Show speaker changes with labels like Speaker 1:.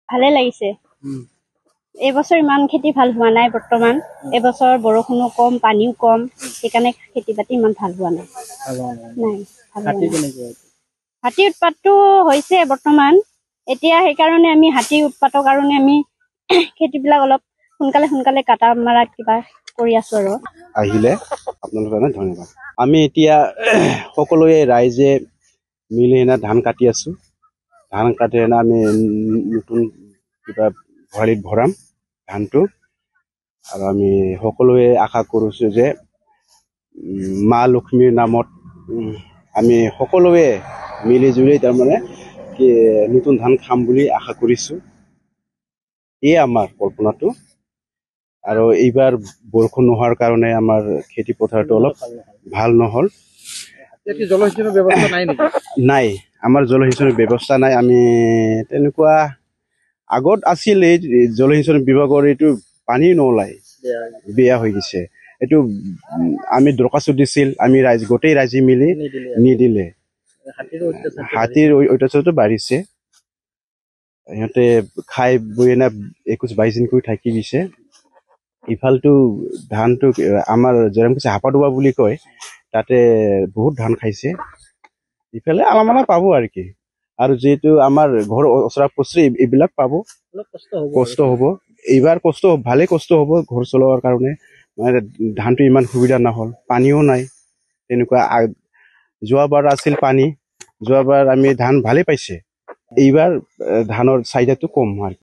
Speaker 1: ভালে লাগিছে এবছৰ ইমান খেতি ভাল হোৱা নাই বৰ্তমান এবছৰ বৰষুণো কম পানীও কম সেইকাৰণে খেতি বাতি ইমান ভাল হোৱা নাই হাতী উৎপাতটো হৈছে বৰ্তমান এতিয়া সেইকাৰণে আমি হাতী উৎপাতৰ কাৰণে আমি খেতিবিলাক অলপ সোনকালে কাটা মাৰা কিবা কৰি আছো আৰু
Speaker 2: আহিলে আপোনালোকৰ ধন্যবাদ আমি এতিয়া সকলোৱে ৰাইজে মিলি ধান কাটি আছো ধান কাটি আমি নতুন কিবা ভঁৰালিত ভৰাম ধানটো আৰু আমি সকলোৱে আশা কৰিছো যে মা লক্ষ্মীৰ নামত আমি সকলোৱে মিলি জুলি তাৰমানে কি নতুন ধান খাম বুলি আশা কৰিছো এই আমাৰ কল্পনাটো আৰু এইবাৰ বৰষুণ নোহোৱাৰ কাৰণে আমাৰ খেতি পথাৰটো অলপ ভাল নহল
Speaker 3: জলসিঞ্চনৰ ব্যৱস্থা নাই নেকি
Speaker 2: নাই আমাৰ জলসিঞ্চনৰ ব্যৱস্থা নাই আমি তেনেকুৱা আগত আছিল এই জলসিঞ্চন বিভাগৰ এইটো পানী নোলাই বেয়া হৈ গৈছে এইটো আমি দৰখাস্ত দিছিল আমি গোটেই ৰাইজে মিলি নিদিলে হাতীৰ অত্যাচাৰটো বাঢ়িছে সিহঁতে খাই বৈ 21-22 দিন কৰি থাকি দিছে ইফালটো ধানটো আমাৰ জয়ৰামকুছি হাপাদুৱা বুলি কয় তাতে বহুত ধান খাইছে ইফালে আলামালা পাব আৰু কি আৰু যেহেতু আমাৰ ঘৰ ওচৰা পুচৰি এইবিলাক পাব কষ্ট হ'ব এইবাৰ ভালে কষ্ট হ'ব ঘৰ চলোৱাৰ কাৰণে মানে ধানটো ইমান সুবিধা নহ'ল পানীও নাই তেনেকুৱা যোৱাবাৰ আছিল পানী যোৱাবাৰ আমি ধান ভালে পাইছে এইবাৰ ধানৰ চাহিদাটো কম হয়